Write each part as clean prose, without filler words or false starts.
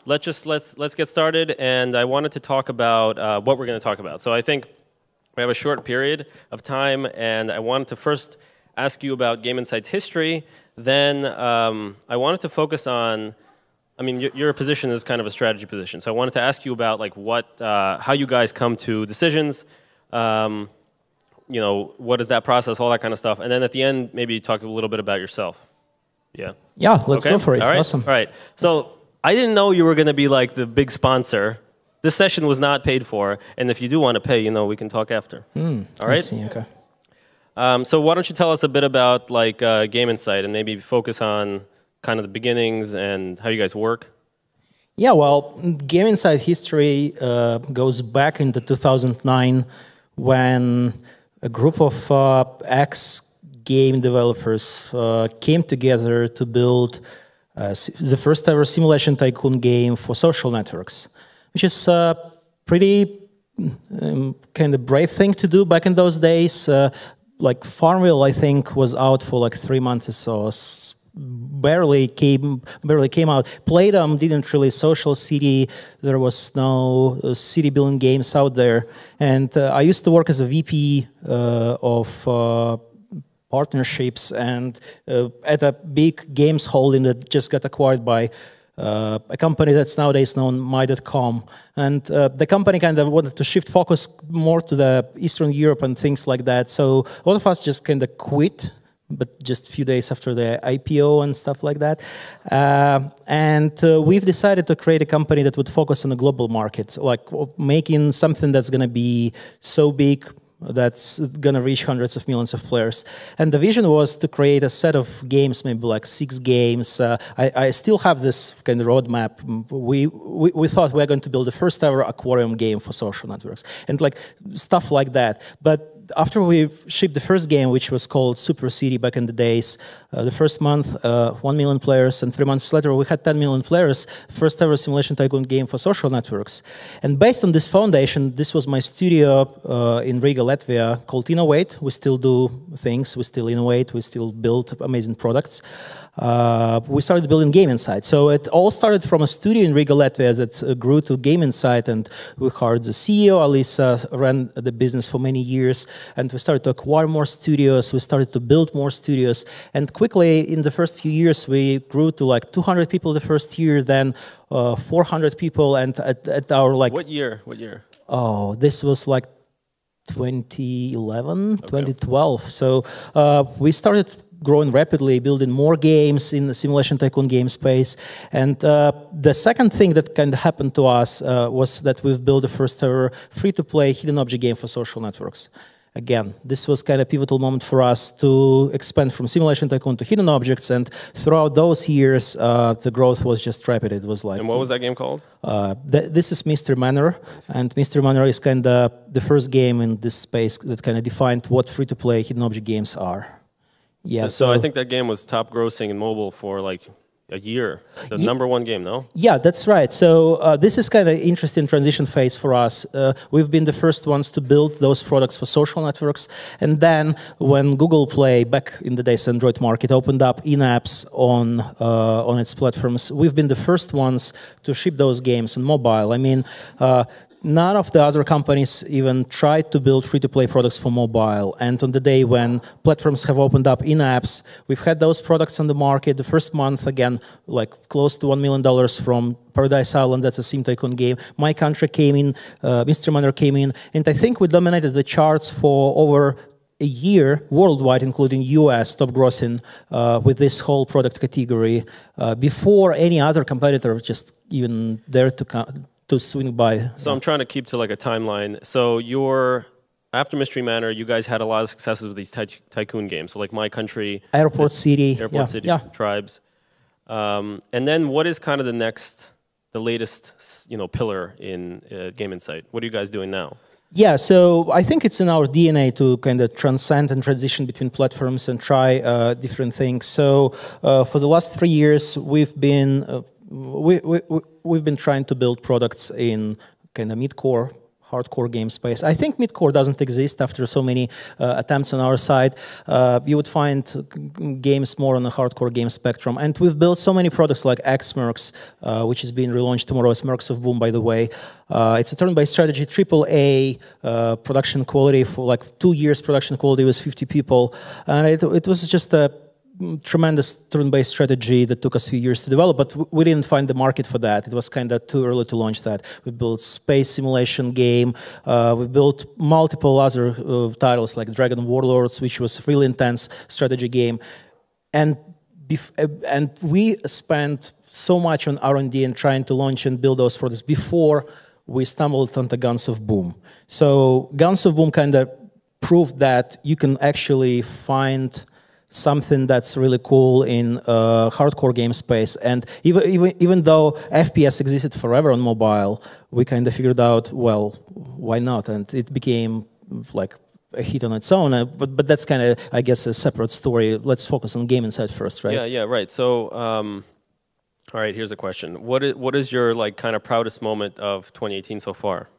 let's get started. And I wanted to talk about what we're going to talk about. So I think we have a short period of time, and I wanted to first ask you about Game Insight's history. Then I wanted to focus on, I mean, your position is kind of a strategy position. So I wanted to ask you about like how you guys come to decisions. You know, what is that process, all that kind of stuff. And then at the end, maybe talk a little bit about yourself. Yeah? Yeah, let's go for it. All right. Awesome. All right. So I didn't know you were going to be like the big sponsor. This session was not paid for. And if you do want to pay, you know, we can talk after. All right? I see, okay. So why don't you tell us a bit about like Game Insight and maybe focus on kind of the beginnings and how you guys work? Yeah, well, Game Insight history goes back into 2009 when a group of ex-game developers came together to build the first ever simulation tycoon game for social networks, which is a pretty kind of brave thing to do back in those days. Like Farmville, I think, was out for like 3 months or so. Barely came out. Playdom didn't release Social City. There was no city building games out there. And I used to work as a VP of partnerships and at a big games holding that just got acquired by a company that's nowadays known My.com. And the company kind of wanted to shift focus more to the Eastern Europe and things like that. So a lot of us just kind of quit, but just a few days after the IPO and stuff like that. We've decided to create a company that would focus on the global market, like making something that's going to be so big that's going to reach hundreds of millions of players. And the vision was to create a set of games, maybe like 6 games. I still have this kind of roadmap. We thought we were going to build the first ever aquarium game for social networks and like stuff like that. But after we shipped the first game, which was called Super City back in the days, the first month, 1 million players, and 3 months later, we had 10 million players, first ever simulation tycoon game for social networks. And based on this foundation, this was my studio in Riga, Latvia, called Innovate. We still do things, we still innovate, we still build amazing products. We started building Game Insight. So it all started from a studio in Riga, Latvia that grew to Game Insight, and we hired the CEO, Alisa, ran the business for many years, and we started to acquire more studios, we started to build more studios, and quickly, in the first few years, we grew to like 200 people the first year, then 400 people, and at our like... What year? What year? Oh, this was like 2011, okay. 2012. So we started growing rapidly, building more games in the simulation tycoon game space. And the second thing that kind of happened to us was that we've built the first ever free-to-play hidden object game for social networks. Again, this was kind of a pivotal moment for us to expand from simulation tycoon to hidden objects, and throughout those years, the growth was just rapid. It was like... And what was that game called? This is Mr. Manor, and Mr. Manor is kind of the first game in this space that kind of defined what free-to-play hidden object games are. Yeah. So I think that game was top grossing in mobile for like a year. The #1 game, no? Yeah, that's right. So this is kind of interesting transition phase for us. We've been the first ones to build those products for social networks. And then when Google Play, back in the days Android market, opened up in-apps on its platforms, we've been the first ones to ship those games on mobile. I mean, none of the other companies even tried to build free-to-play products for mobile. And on the day when platforms have opened up in-apps, we've had those products on the market. The first month, again, like close to $1 million from Paradise Island, that's a sim tycoon game. My Country came in, Mr. Manor came in, and I think we dominated the charts for over a year worldwide, including US, top grossing with this whole product category before any other competitor just even dared to swing by. So I'm trying to keep to like a timeline. So after Mystery Manor, you guys had a lot of successes with these tycoon games. So like My Country, Airport City, Tribes. And then what is kind of the latest, pillar in Game Insight? What are you guys doing now? Yeah, so I think it's in our DNA to kind of transcend and transition between platforms and try different things. So for the last 3 years, we've been trying to build products in kind of mid-core hardcore game space. I think midcore doesn't exist after so many attempts on our side. You would find games more on the hardcore game spectrum. And we've built so many products like X-Mercs, which is being relaunched tomorrow as Mercs of Boom, by the way. It's a turn-based strategy, AAA production quality for like 2 years production quality with 50 people. And it was just a tremendous turn-based strategy that took us a few years to develop, but we didn't find the market for that. It was kind of too early to launch that. We built space simulation game. We built multiple other titles like Dragon Warlords, which was really intense strategy game. And we spent so much on R&D and trying to launch and build those products before we stumbled onto Guns of Boom. So Guns of Boom kind of proved that you can actually find something that's really cool in hardcore game space. And even though FPS existed forever on mobile, we kind of figured out, well, why not? And it became like a hit on its own. But that's kind of, I guess, a separate story. Let's focus on Game Insight first, right? Yeah, right. So, all right, here's a question. What is your like kind of proudest moment of 2018 so far?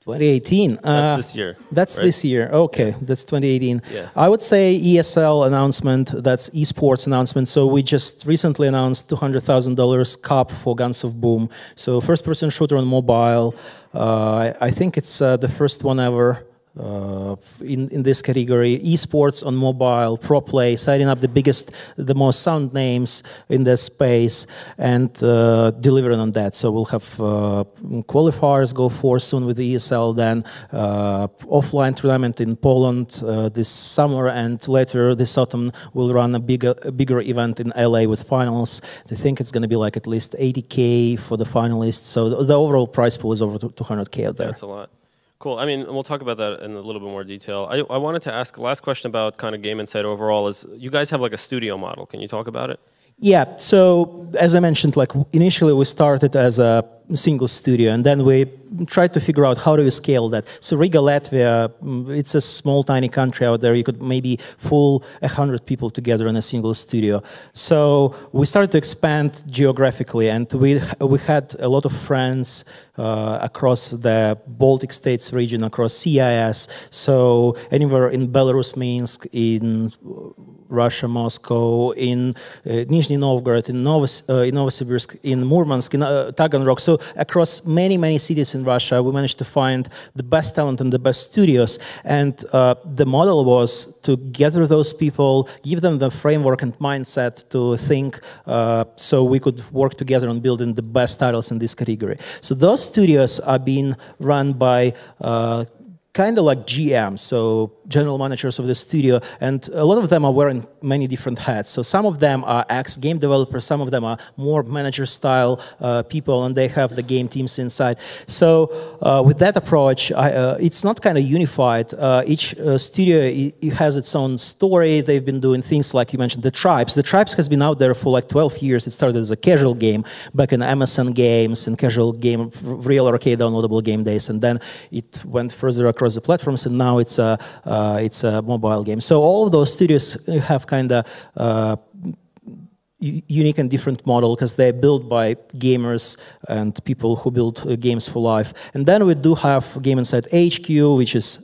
2018. That's this year. That's right? this year. Okay, yeah. That's 2018. Yeah. I would say ESL announcement. That's esports announcement. So we just recently announced $200,000 cup for Guns of Boom. So first-person shooter on mobile. I think it's the first one ever. In this category, esports on mobile, pro play, signing up the most sound names in this space, and delivering on that. So we'll have qualifiers go forth soon with the ESL, then offline tournament in Poland this summer, and later this autumn we'll run a bigger event in LA with finals. I think it's going to be like at least 80K for the finalists. So the overall prize pool is over 200K out there. That's a lot. Cool. I mean, we'll talk about that in a little bit more detail. I wanted to ask, the last question about kind of Game Insight overall is, you guys have like a studio model. Can you talk about it? Yeah, so as I mentioned, like initially we started as a single studio, and then we tried to figure out how do you scale that. So Riga, Latvia, it's a small, tiny country out there. You could maybe pull 100 people together in a single studio. So we started to expand geographically, and we had a lot of friends across the Baltic States region, across CIS. So anywhere in Belarus, Minsk, in Russia, Moscow, in Nizhny Novgorod, in Novosibirsk, in Murmansk, in Taganrog. So across many, many cities in Russia, we managed to find the best talent and the best studios. And the model was to gather those people, give them the framework and mindset to think so we could work together on building the best titles in this category. So those studios are being run by kind of like GMs, so general managers of the studio, and a lot of them are wearing many different hats. So some of them are ex-game developers, some of them are more manager-style people, and they have the game teams inside. So with that approach, it's not kind of unified. Each studio it has its own story. They've been doing things like you mentioned, the Tribes. The Tribes has been out there for like 12 years. It started as a casual game back in MSN games and casual game, real arcade downloadable game days, and then it went further across the platforms, and now it's a mobile game. So all of those studios have kind of unique and different model because they're built by gamers and people who build games for life. And then we do have Game Insight HQ, which is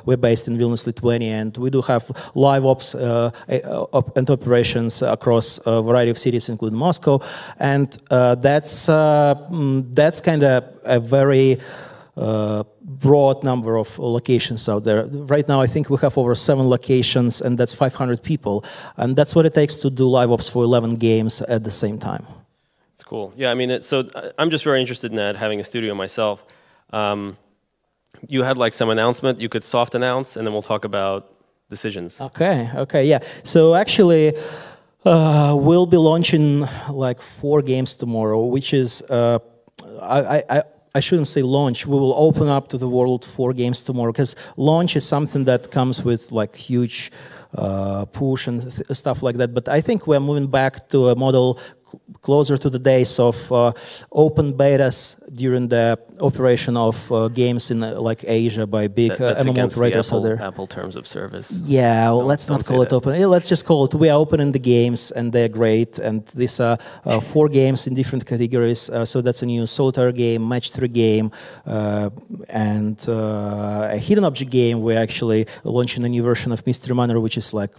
we're based in Vilnius, Lithuania, and we do have live ops and operations across a variety of cities, including Moscow. And that's kind of a very broad number of locations out there. Right now, I think we have over 7 locations, and that's 500 people. And that's what it takes to do live ops for 11 games at the same time. It's cool. Yeah, I mean, so I'm just very interested in that, having a studio myself. You had like some announcement you could soft announce, and then we'll talk about decisions. Okay, yeah. So actually, we'll be launching like 4 games tomorrow, which is I shouldn't say launch. We will open up to the world 4 games tomorrow, because launch is something that comes with like huge push and stuff like that. But I think we're moving back to a model closer to the days of open betas during the operation of games in like Asia by big MMO operators out there. Apple terms of service. Yeah, let's not call it open. Let's just call it, we are opening the games and they're great. And these are 4 games in different categories. So that's a new solitaire game, match 3 game, and a hidden object game. We're actually launching a new version of Mystery Manor, which is like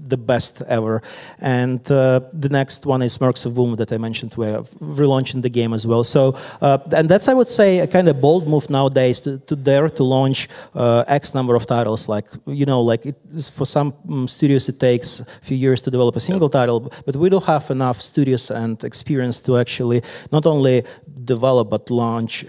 the best ever. And the next one is Mercs of Boom that I mentioned. We're relaunching the game as well. So, and that's, I would say, a kind of bold move nowadays to dare to launch X number of titles. Like, you know, like for some studios it takes a few years to develop a single title, but we do have enough studios and experience to actually not only develop but launch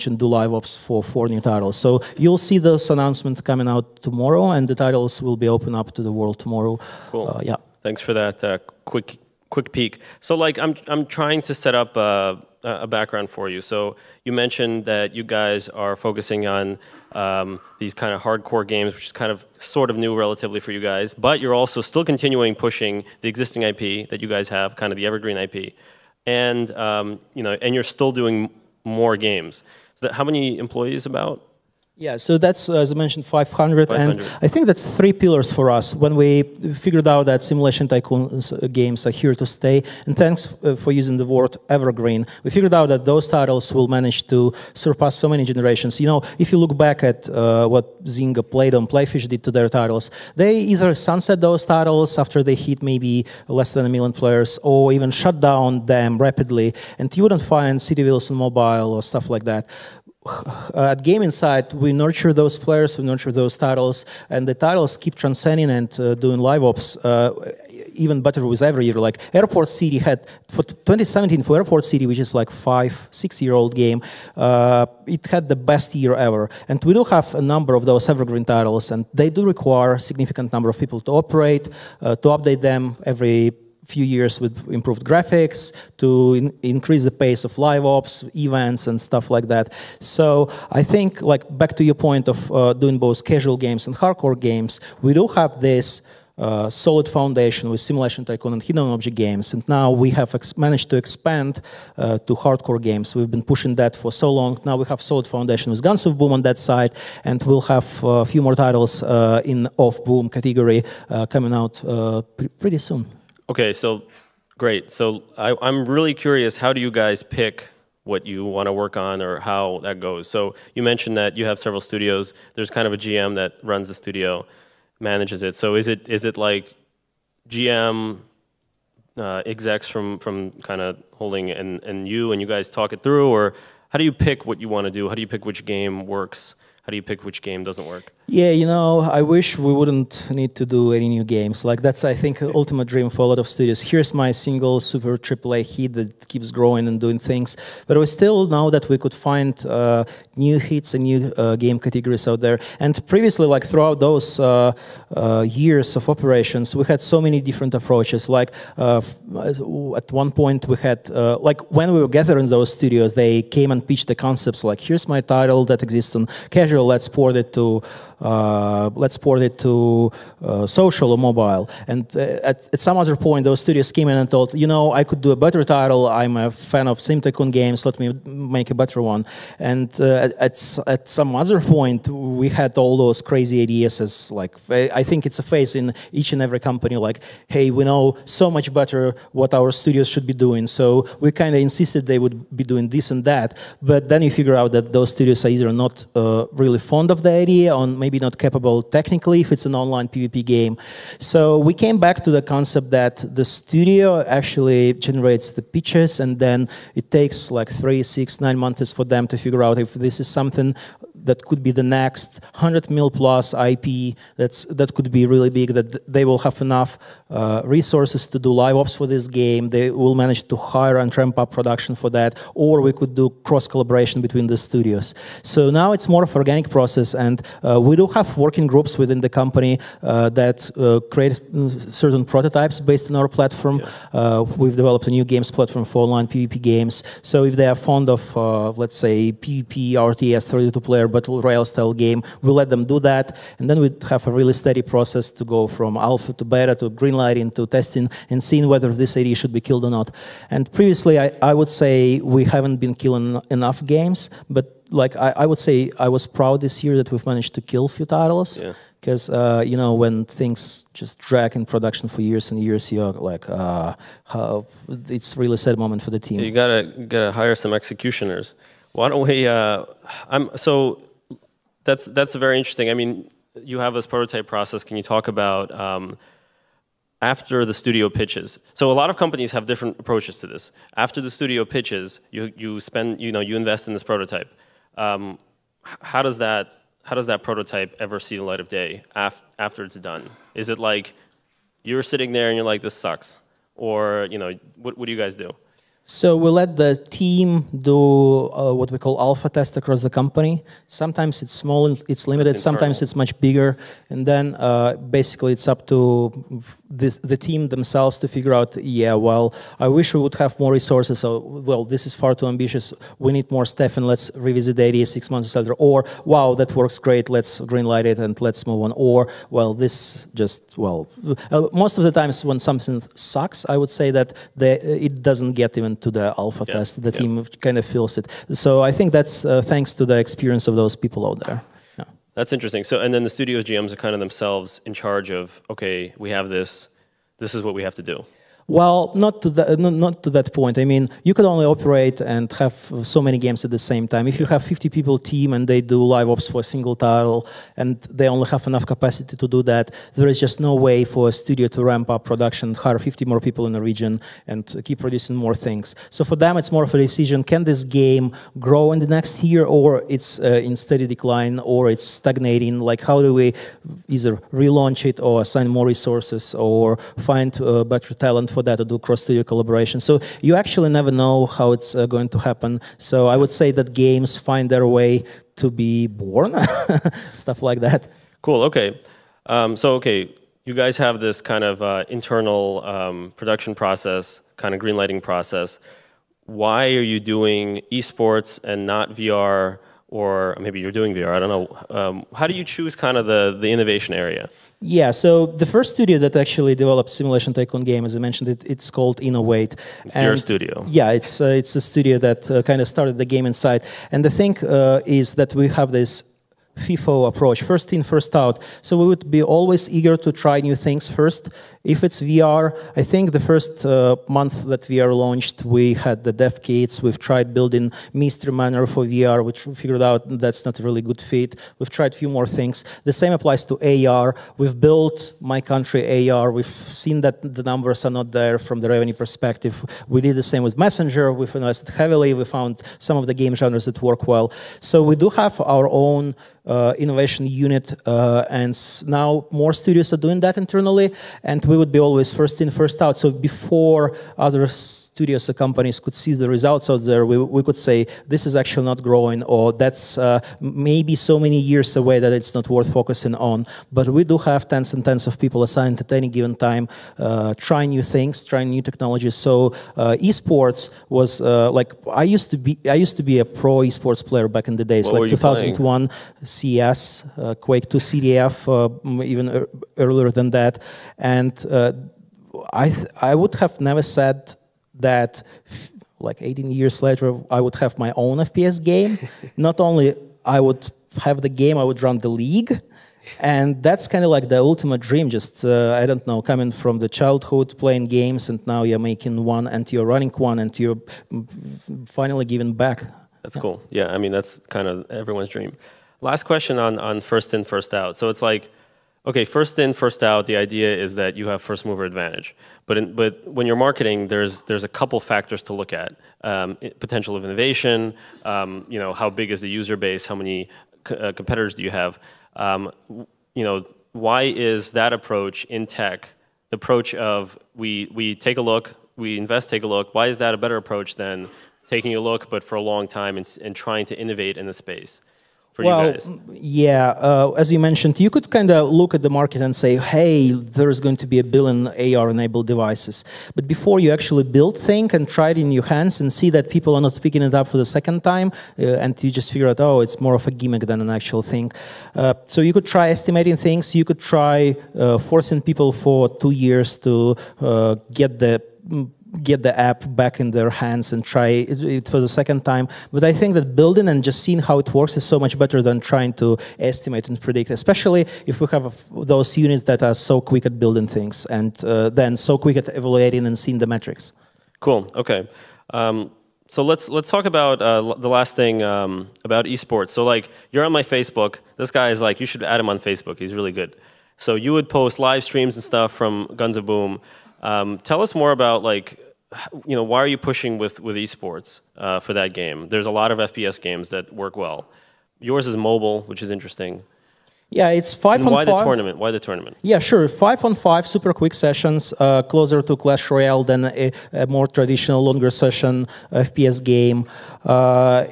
and do live ops for 4 new titles. So you'll see those announcements coming out tomorrow, and the titles will be open up to the world tomorrow. Cool. Yeah. Thanks for that quick peek. So like I'm trying to set up a background for you. So you mentioned that you guys are focusing on these kind of hardcore games, which is kind of sort of new relatively for you guys, but you're also still continuing pushing the existing IP that you guys have, kind of the evergreen IP, and you know, and you're still doing more games. So how many employees about? Yeah, so that's, as I mentioned, 500, 500. and I think that's 3 pillars for us. When we figured out that Simulation Tycoon games are here to stay, and thanks for using the word evergreen, we figured out that those titles will manage to surpass so many generations. You know, if you look back at what Zynga, Play-Doh, and Playfish did to their titles, they either sunset those titles after they hit maybe less than 1 million players, or even shut down them rapidly, and you wouldn't find City Wheels on mobile or stuff like that. At Game Insight, we nurture those players, we nurture those titles, and the titles keep transcending and doing live ops even better with every year. Like Airport City had, for 2017, for Airport City, which is like 5-6-year-old game, it had the best year ever. And we do have a number of those evergreen titles, and they do require a significant number of people to operate, to update them every few years with improved graphics, to increase the pace of live ops, events, and stuff like that. So I think, like, back to your point of doing both casual games and hardcore games, we do have this solid foundation with Simulation Tycoon and hidden object games, and now we have managed to expand to hardcore games. We've been pushing that for so long. Now we have solid foundation with Guns of Boom on that side, and we'll have a few more titles in off-boom category coming out pretty soon. Okay, so great. So I'm really curious, how do you guys pick what you want to work on or how that goes? So you mentioned that you have several studios. There's kind of a GM that runs the studio, manages it. So is it like GM execs from kind of holding and you guys talk it through, or how do you pick what you want to do? How do you pick which game works? How do you pick which game doesn't work? Yeah, you know, I wish we wouldn't need to do any new games. Like, that's, I think, an ultimate dream for a lot of studios. Here's my single super AAA hit that keeps growing and doing things. But we still know that we could find new hits and new game categories out there. And previously, like, throughout those years of operations, we had so many different approaches. Like, at one point, we had, like, when we were gathering those studios, they came and pitched the concepts, like, here's my title that exists on casual, let's port it to social or mobile. And at some other point, those studios came in and thought, you know, I could do a better title. I'm a fan of Sim Tycoon games. Let me make a better one. And at some other point, we had all those crazy ideas as, like, I think it's a phase in each and every company, like, hey, we know so much better what our studios should be doing. So we kind of insisted they would be doing this and that. But then you figure out that those studios are either not really fond of the idea, or maybe not capable technically if it's an online PvP game. So we came back to the concept that the studio actually generates the pitches, and then it takes like 3, 6, 9 months for them to figure out if this is something that could be the next 100 mil plus IP that could be really big, that they will have enough resources to do live ops for this game, they will manage to hire and ramp up production for that, or we could do cross collaboration between the studios. So now it's more of an organic process, and we do have working groups within the company that create certain prototypes based on our platform. Yeah. We've developed a new games platform for online PvP games. So if they are fond of, let's say, PvP, RTS, 32-player battle royale style game. We let them do that, and then we have a really steady process to go from alpha to beta to greenlighting to testing and seeing whether this idea should be killed or not. And previously, I would say we haven't been killing enough games, but like I would say I was proud this year that we've managed to kill a few titles. Yeah. Because you know, when things just drag in production for years and years, you're like, it's really a sad moment for the team. You gotta hire some executioners. Why don't we? So that's very interesting. I mean, you have this prototype process. Can you talk about after the studio pitches? So a lot of companies have different approaches to this. After the studio pitches, you invest in this prototype. How does that prototype ever see the light of day after it's done? Is it like you're sitting there and you're like, this sucks? Or, you know, what do you guys do? So we let the team do what we call alpha test across the company. Sometimes it's small, it's limited, sometimes it's much bigger. And then basically it's up to the team themselves to figure out, yeah, well, I wish we would have more resources. So, well, this is far too ambitious. We need more staff and let's revisit the idea 6 months later. Or, wow, that works great. Let's greenlight it and let's move on. Or, well, this just, well, most of the times when something sucks, I would say that it doesn't get even to the alpha test. The team kind of feels it. So I think that's thanks to the experience of those people out there. Yeah. That's interesting. So, and then the studio GMs are kind of themselves in charge of, okay, we have this is what we have to do. Well, not to that point. I mean, you could only operate and have so many games at the same time. If you have 50 people team and they do live ops for a single title and they only have enough capacity to do that, there is just no way for a studio to ramp up production, hire 50 more people in the region and keep producing more things. So for them, it's more of a decision, can this game grow in the next year, or it's in steady decline, or it's stagnating? Like, how do we either relaunch it or assign more resources or find better talent for that to do cross-studio collaboration? So you actually never know how it's going to happen. So I would say that games find their way to be born, stuff like that. Cool, okay. Okay, you guys have this kind of internal production process, kind of greenlighting process. Why are you doing esports and not VR? Or maybe you're doing VR, I don't know. How do you choose kind of the innovation area? Yeah, so the first studio that actually developed Simulation Tycoon game, as I mentioned, it's called Innovate. It's your studio. Yeah, it's a studio that kind of started the game inside. And the thing is that we have this FIFO approach, first in, first out. So we would be always eager to try new things first. If it's VR, I think the first month that VR launched, we had the dev kits. We've tried building Mystery Manor for VR, which we figured out that's not a really good fit. We've tried a few more things. The same applies to AR. We've built My Country AR. We've seen that the numbers are not there from the revenue perspective. We did the same with Messenger. We've invested heavily. We found some of the game genres that work well. So we do have our own innovation unit, and now more studios are doing that internally, and we would be always first in, first out. So before other studios or companies could see the results out there, we could say, this is actually not growing, or that's maybe so many years away that it's not worth focusing on. But we do have tens and tens of people assigned at any given time, trying new things, trying new technologies. So esports was like, I used to be a pro esports player back in the days, what like 2001 CS, Quake 2 CDF, even earlier than that. And I would have never said that like 18 years later I would have my own FPS game. Not only I would have the game, I would run the league. And that's kind of like the ultimate dream, just, I don't know, coming from the childhood, playing games, and now you're making one, and you're running one, and you're finally giving back. That's cool. Yeah, I mean, that's kind of everyone's dream. Last question on first in, first out. So it's like, okay, first in, first out, the idea is that you have first mover advantage. But when you're marketing, there's a couple factors to look at. Potential of innovation, you know, how big is the user base, how many competitors do you have? You know, why is that approach in tech, the approach of we take a look, we invest, take a look, why is that a better approach than taking a look but for a long time and trying to innovate in the space? for you guys? Yeah, as you mentioned, you could kind of look at the market and say, hey, there's going to be 1 billion AR-enabled devices. But before you actually build things and try it in your hands and see that people are not picking it up for the second time, and you just figure out, oh, it's more of a gimmick than an actual thing. So you could try estimating things. You could try forcing people for 2 years to get the app back in their hands and try it for the second time. But I think that building and just seeing how it works is so much better than trying to estimate and predict, especially if we have those units that are so quick at building things and then so quick at evaluating and seeing the metrics. Cool, okay. So let's talk about the last thing about esports. So like, you're on my Facebook. This guy is like, you should add him on Facebook. He's really good. So you would post live streams and stuff from Guns of Boom. Tell us more about, like, you know, why are you pushing with esports for that game? There's a lot of FPS games that work well. Yours is mobile, which is interesting. Yeah, it's 5 on 5. Why the tournament? Why the tournament? Yeah, sure. 5 on 5, super quick sessions, closer to Clash Royale than a more traditional, longer session FPS game.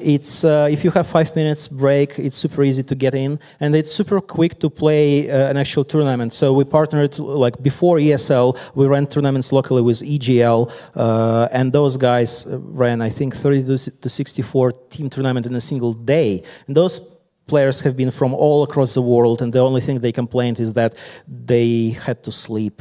It's if you have 5 minutes break, it's super easy to get in, and it's super quick to play an actual tournament. So we partnered, like before ESL, we ran tournaments locally with EGL, and those guys ran, I think, 30 to 64 team tournament in a single day. And those players have been from all across the world, and the only thing they complained is that they had to sleep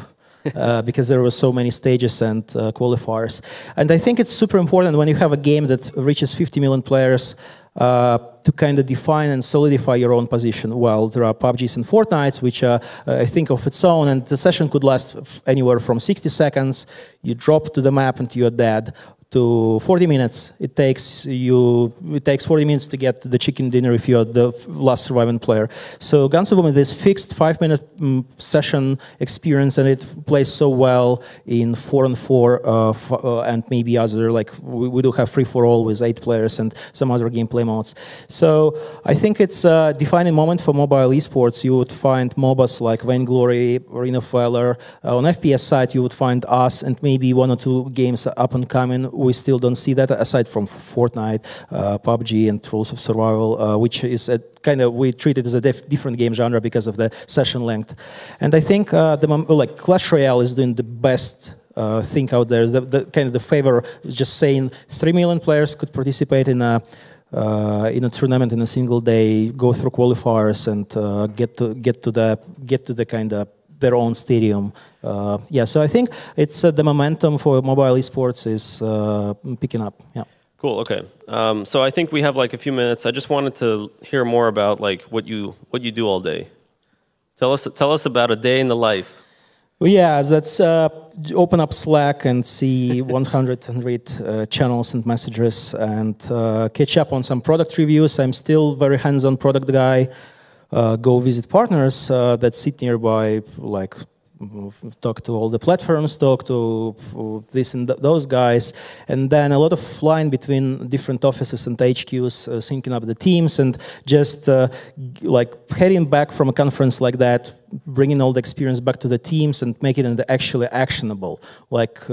because there were so many stages and qualifiers. And I think it's super important when you have a game that reaches 50 million players to kind of define and solidify your own position. Well, there are PUBGs and Fortnites, which I think of its own, and the session could last anywhere from 60 seconds. You drop to the map and you're dead, to 40 minutes. It takes 40 minutes to get the chicken dinner if you're the last surviving player. So Guns of Boom is this fixed 5-minute session experience, and it plays so well in 4 on 4 and maybe other, like we do have 3-for-all with 8 players and some other gameplay modes. So I think it's a defining moment for mobile esports. You would find MOBAs like Vainglory, Arena of Valor. On FPS side, you would find us and maybe 1 or 2 games up and coming. We still don't see that, aside from Fortnite, PUBG, and Rules of Survival, which is a kind of, we treat it as a different game genre because of the session length. And I think like Clash Royale is doing the best thing out there. The kind of the favor, just saying 3 million players could participate in a tournament in a single day, go through qualifiers, and get to the kind of their own stadium. Yeah, so I think it's the momentum for mobile esports is picking up. Yeah. Cool. Okay. So I think we have like a few minutes. I just wanted to hear more about like what you do all day. Tell us about a day in the life. Well, yeah, that's open up Slack and see 100 and read channels and messages and catch up on some product reviews. I'm still very hands-on product guy. Go visit partners that sit nearby, like talk to all the platforms, talk to this and those guys, and then a lot of flying between different offices and HQs, syncing up the teams, and just like heading back from a conference like that, bringing all the experience back to the teams and making it actually actionable, like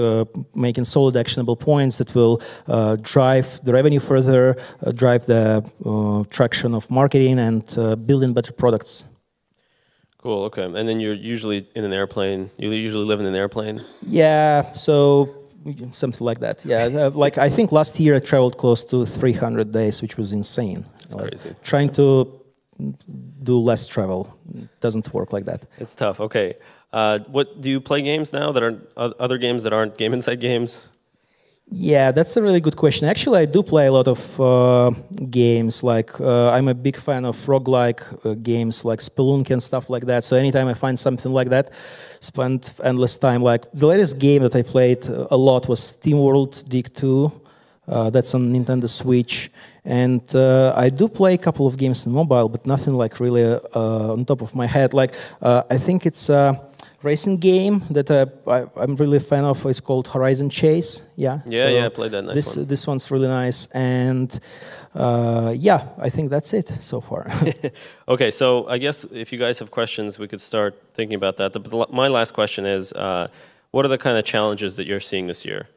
making solid actionable points that will drive the revenue further, drive the traction of marketing, and building better products. Cool, okay. And then you're usually in an airplane. You usually live in an airplane? Yeah, so something like that. Yeah, like I think last year I traveled close to 300 days, which was insane. That's crazy. Trying to do less travel doesn't work like that. It's tough, okay. What do you play games now that are other games that aren't Game Inside games? Yeah, that's a really good question. Actually, I do play a lot of games. Like I'm a big fan of roguelike games like Spelunky and stuff like that. So anytime I find something like that, spend endless time. Like the latest game that I played a lot was SteamWorld Dig 2. That's on Nintendo Switch. And I do play a couple of games on mobile, but nothing like really on top of my head. Like I think it's racing game that I'm really a fan of. Is called Horizon Chase. Yeah. Yeah, so yeah, I played that. Nice one. This one's really nice, and yeah, I think that's it so far. Okay, so I guess if you guys have questions, we could start thinking about that. My last question is, what are the kind of challenges that you're seeing this year?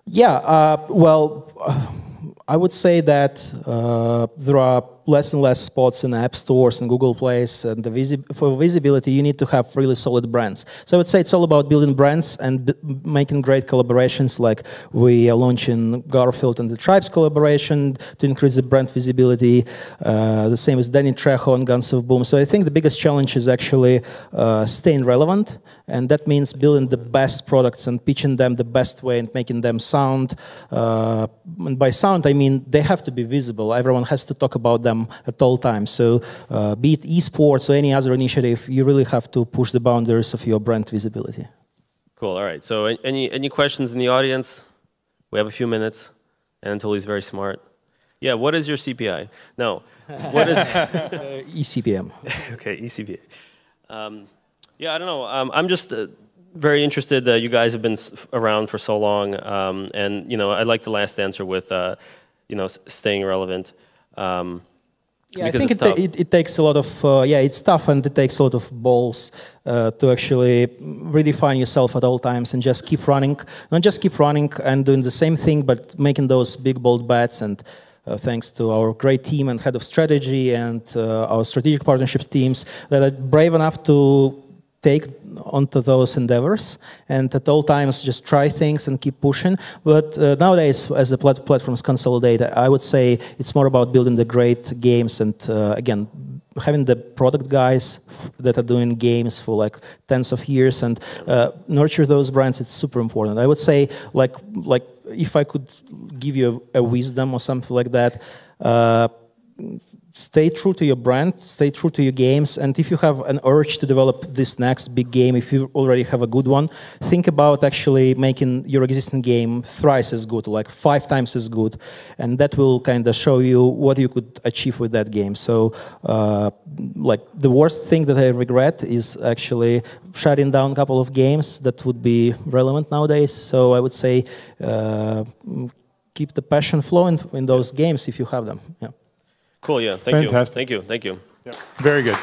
Yeah, well, I would say that there are less and less spots in app stores and Google Plays, and for visibility, you need to have really solid brands. So I would say it's all about building brands and making great collaborations, like we are launching Garfield and the Tribes collaboration to increase the brand visibility. The same as Danny Trejo and Guns of Boom. So I think the biggest challenge is actually staying relevant, and that means building the best products and pitching them the best way and making them sound. And by sound, I mean they have to be visible. Everyone has to talk about them at all times. So be it esports or any other initiative, you really have to push the boundaries of your brand visibility. Cool. All right. So any questions in the audience? We have a few minutes. Anatoly's very smart. Yeah. What is your CPI? No. What is eCPM? Okay. eCPM. Yeah. I don't know. I'm just very interested that you guys have been around for so long, and I like the last answer with staying relevant. Yeah, I think it takes a lot of, it's tough, and it takes a lot of balls to actually redefine yourself at all times and just keep running. Not just keep running and doing the same thing, but making those big, bold bets. And thanks to our great team and head of strategy and our strategic partnerships teams that are brave enough to take onto those endeavors and at all times just try things and keep pushing. But nowadays, as the platforms consolidate, I would say it's more about building the great games and again, having the product guys that are doing games for like tens of years and nurture those brands. It's super important. I would say like if I could give you a wisdom or something like that, stay true to your brand, stay true to your games, and if you have an urge to develop this next big game, if you already have a good one, think about actually making your existing game thrice as good, like 5 times as good, and that will kind of show you what you could achieve with that game. So, like the worst thing that I regret is actually shutting down a couple of games that would be relevant nowadays. So I would say keep the passion flowing in those games if you have them. Yeah. Cool, yeah. Thank Fantastic. you. Thank you. Thank you. Yeah. Very good.